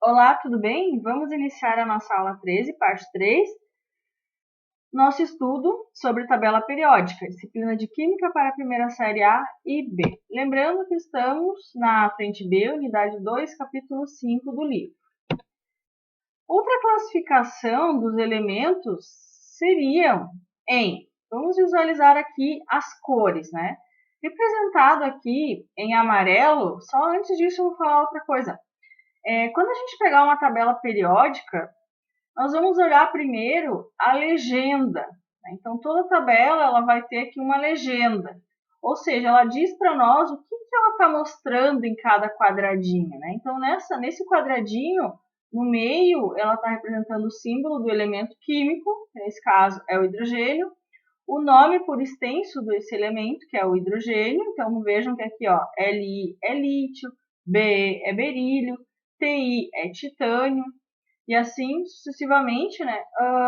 Olá, tudo bem? Vamos iniciar a nossa aula 13, parte 3, nosso estudo sobre tabela periódica, disciplina de Química para a primeira série A e B. Lembrando que estamos na frente B, unidade 2, capítulo 5 do livro. Outra classificação dos elementos seriam vamos visualizar aqui as cores, né? Representado aqui em amarelo, só antes disso eu vou falar outra coisa. Quando a gente pegar uma tabela periódica, nós vamos olhar primeiro a legenda. Né? Então, toda tabela ela vai ter aqui uma legenda. Ou seja, ela diz para nós o que ela está mostrando em cada quadradinho. Né? Então, nesse quadradinho, no meio, ela está representando o símbolo do elemento químico, que nesse caso é o hidrogênio, o nome por extenso desse elemento, que é o hidrogênio. Então, vejam que aqui, ó, Li é lítio, Be é berílio, Ti é titânio, e assim sucessivamente, né?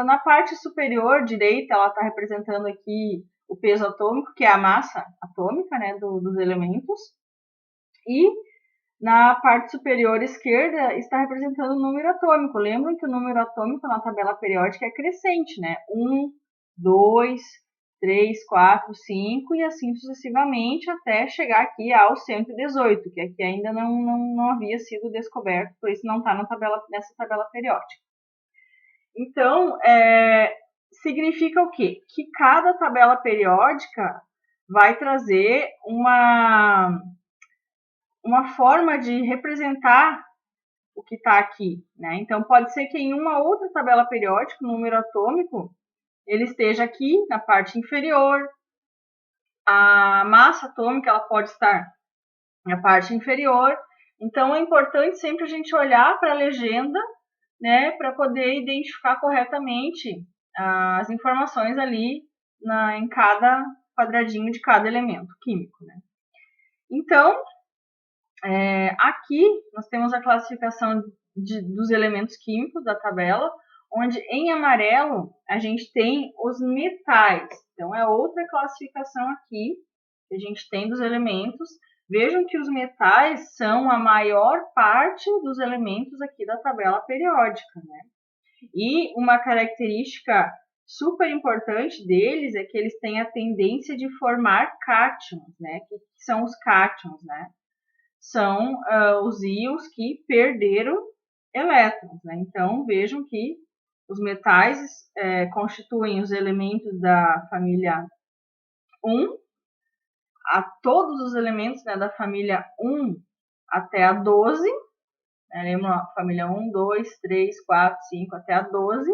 Na parte superior direita, ela está representando aqui o peso atômico, que é a massa atômica, né, dos elementos. E na parte superior esquerda está representando o número atômico. Lembram que o número atômico na tabela periódica é crescente, né? 1, 2, 3, 4, 5 e assim sucessivamente até chegar aqui ao 118, que aqui ainda não havia sido descoberto, por isso não está nessa tabela periódica. Então, significa o quê? Que cada tabela periódica vai trazer uma forma de representar o que está aqui, né? Então, pode ser que em uma outra tabela periódica, o número atômico, ele esteja aqui na parte inferior, a massa atômica ela pode estar na parte inferior. Então, é importante sempre a gente olhar para a legenda, né, para poder identificar corretamente as informações ali em cada quadradinho de cada elemento químico, né? Então, aqui nós temos a classificação dos elementos químicos da tabela, onde em amarelo a gente tem os metais. Então, é outra classificação aqui que a gente tem dos elementos. Vejam que os metais são a maior parte dos elementos aqui da tabela periódica, né? E uma característica super importante deles é que eles têm a tendência de formar cátions, né? Que são os cátions, né? São os íons que perderam elétrons, né? Então, vejam que os metais constituem os elementos da família 1, a todos os elementos, né, da família 1 até a 12, né? Lembra a família 1, 2, 3, 4, 5 até a 12,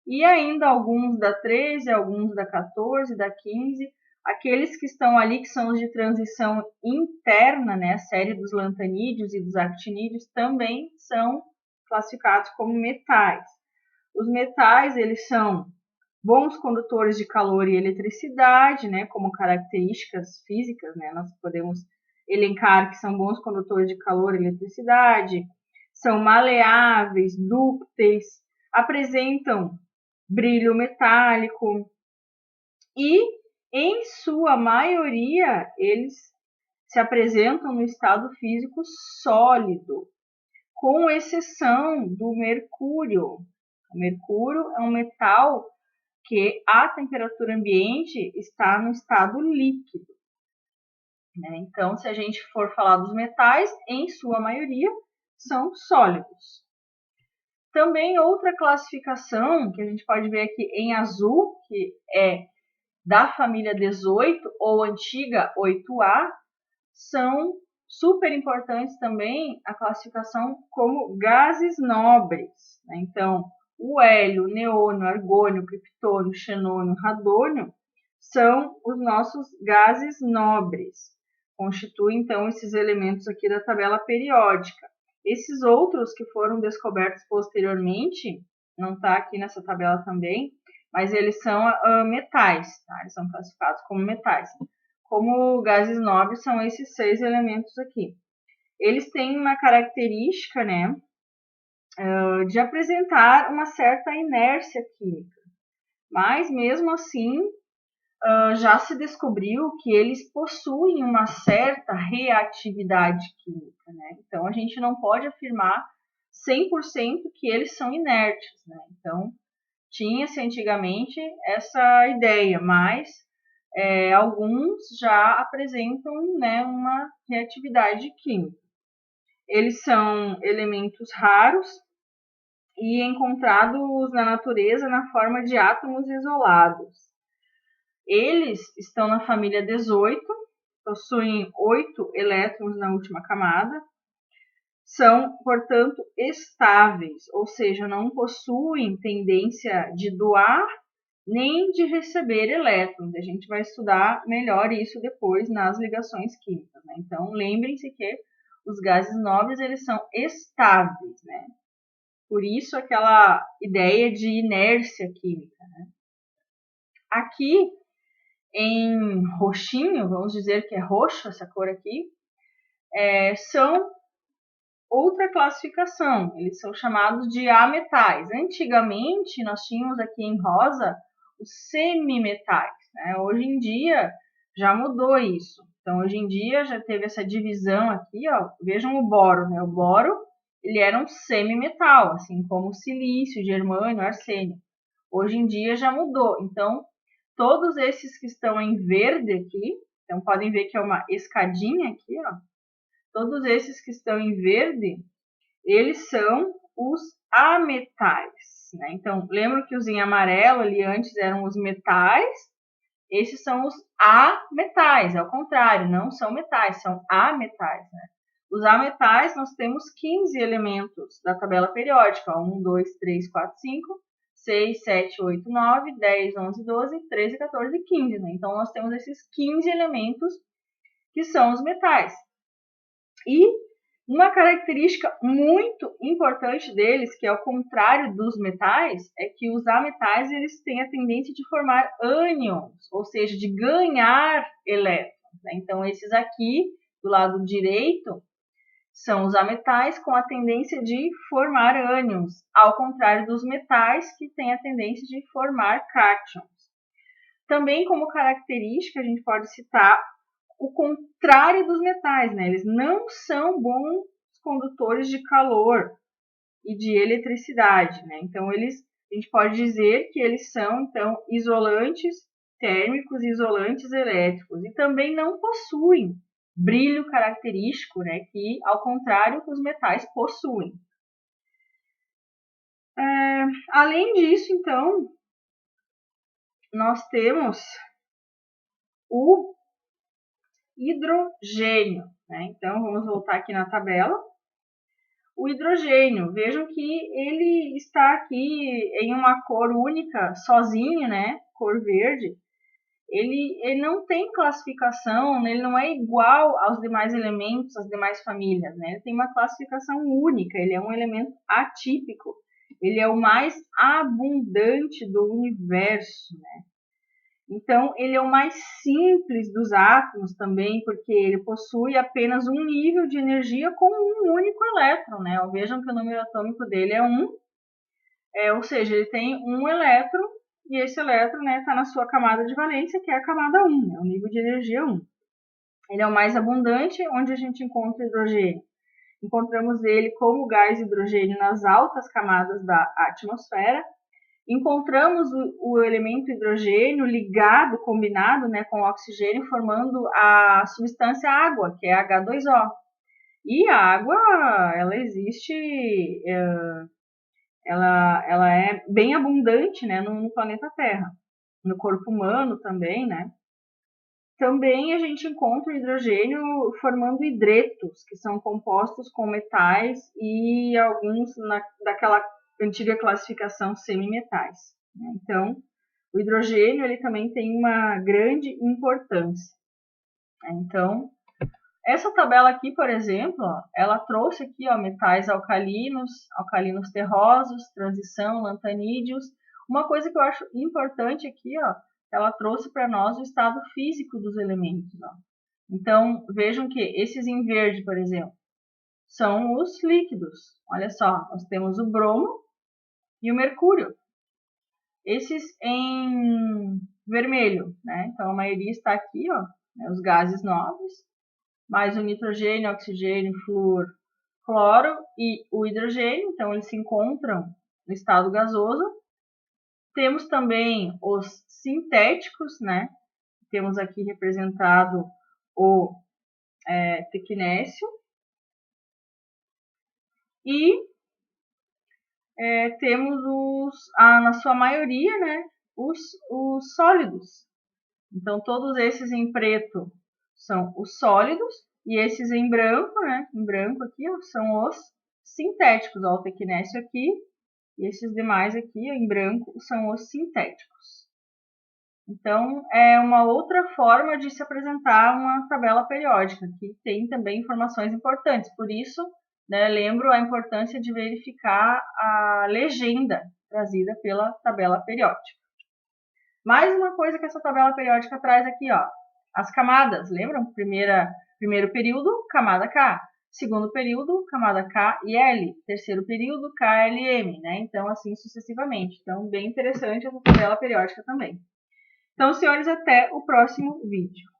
e ainda alguns da 13, alguns da 14, da 15, aqueles que estão ali, que são os de transição interna, né, a série dos lantanídeos e dos actinídeos, também são classificados como metais. Os metais, eles são bons condutores de calor e eletricidade, né, como características físicas, né, nós podemos elencar que são bons condutores de calor e eletricidade, são maleáveis, dúcteis, apresentam brilho metálico e, em sua maioria, eles se apresentam no estado físico sólido, com exceção do mercúrio. O mercúrio é um metal que a temperatura ambiente está no estado líquido. Né? Então, se a gente for falar dos metais, em sua maioria, são sólidos. Também outra classificação que a gente pode ver aqui em azul, que é da família 18 ou antiga 8A, são super importantes também a classificação como gases nobres. Né? Então, o hélio, o neônio, argônio, criptônio, xenônio, radônio são os nossos gases nobres. Constituem, então, esses elementos aqui da tabela periódica. Esses outros que foram descobertos posteriormente, não está aqui nessa tabela também, mas eles são metais, tá? Eles são classificados como metais. Como gases nobres são esses 6 elementos aqui. Eles têm uma característica, né, de apresentar uma certa inércia química, mas mesmo assim já se descobriu que eles possuem uma certa reatividade química, né? Então a gente não pode afirmar 100% que eles são inertes, né? Então, tinha-se antigamente essa ideia, mas alguns já apresentam, né, uma reatividade química. Eles são elementos raros e encontrados na natureza na forma de átomos isolados. Eles estão na família 18, possuem 8 elétrons na última camada, são, portanto, estáveis, ou seja, não possuem tendência de doar nem de receber elétrons. A gente vai estudar melhor isso depois nas ligações químicas, né? Então, lembrem-se que os gases nobres, eles são estáveis, né? Por isso, aquela ideia de inércia química, né? Aqui, em roxinho, vamos dizer que é roxo essa cor aqui, são outra classificação. Eles são chamados de ametais. Antigamente, nós tínhamos aqui em rosa os semimetais, né? Hoje em dia, já mudou isso. Então, hoje em dia, já teve essa divisão aqui, ó. Vejam o boro, né? O boro, ele era um semimetal, assim como o silício, germânio, arsênio. Hoje em dia, já mudou. Então, todos esses que estão em verde aqui, então podem ver que é uma escadinha aqui, ó. Todos esses que estão em verde, eles são os ametais, né? Então, lembra que os em amarelo ali antes eram os metais? Esses são os ametais, ao contrário, não são metais, são ametais, né? Os ametais, nós temos 15 elementos da tabela periódica, 1, 2, 3, 4, 5, 6, 7, 8, 9, 10, 11, 12, 13, 14 e 15, né? Então, nós temos esses 15 elementos que são os metais. E uma característica muito importante deles, que é ao contrário dos metais, é que os ametais eles têm a tendência de formar ânions, ou seja, de ganhar elétrons, né? Então, esses aqui, do lado direito, são os ametais com a tendência de formar ânions, ao contrário dos metais, que têm a tendência de formar cátions. Também, como característica, a gente pode citar o contrário dos metais, né? Eles não são bons condutores de calor e de eletricidade, né? Então, a gente pode dizer que eles são, então, isolantes térmicos e isolantes elétricos. E também não possuem brilho característico, né? Que, ao contrário, os metais possuem. Além disso, então, nós temos o hidrogênio, né? Então, vamos voltar aqui na tabela. O hidrogênio, vejam que ele está aqui em uma cor única, sozinho, né? Cor verde. Ele não tem classificação, ele não é igual aos demais elementos, às demais famílias, né? Ele tem uma classificação única, ele é um elemento atípico. Ele é o mais abundante do universo, né? Então, ele é o mais simples dos átomos também, porque ele possui apenas um nível de energia com um único elétron, né? Vejam que o número atômico dele é 1, ou seja, ele tem um elétron, e esse elétron está na sua camada de valência, que é a camada 1, né? O nível de energia 1. Ele é o mais abundante, onde a gente encontra hidrogênio. Encontramos ele como gás hidrogênio nas altas camadas da atmosfera. Encontramos o elemento hidrogênio ligado, combinado, né, com o oxigênio, formando a substância água, que é H2O. E a água, ela existe, ela é bem abundante, né, no planeta Terra. No corpo humano também, né. Também a gente encontra o hidrogênio formando hidretos, que são compostos com metais e alguns daquela antiga classificação semimetais. Então, o hidrogênio ele também tem uma grande importância. Então, essa tabela aqui, por exemplo, ela trouxe aqui metais alcalinos, alcalinos terrosos, transição, lantanídeos. Uma coisa que eu acho importante aqui, ela trouxe para nós o estado físico dos elementos. Então, vejam que esses em verde, por exemplo, são os líquidos. Olha só, nós temos o bromo e o mercúrio. Esses em vermelho, né? Então, a maioria está aqui, né, os gases nobres, mais o nitrogênio, oxigênio, flúor, cloro e o hidrogênio, então eles se encontram no estado gasoso. Temos também os sintéticos, né? Temos aqui representado o tecnécio. E temos na sua maioria, né, os sólidos. Então, todos esses em preto são os sólidos, e esses em branco, né, em branco aqui, ó, são os sintéticos. Ó, o tecnécio aqui, e esses demais aqui, ó, em branco, são os sintéticos. Então, é uma outra forma de se apresentar uma tabela periódica, que tem também informações importantes. Por isso, né, lembro a importância de verificar a legenda trazida pela tabela periódica. Mais uma coisa que essa tabela periódica traz aqui, ó, as camadas. Lembram? Primeiro período, camada K. Segundo período, camada K e L. Terceiro período, K, L, M, né? Então, assim sucessivamente. Então, bem interessante essa tabela periódica também. Então, senhores, até o próximo vídeo.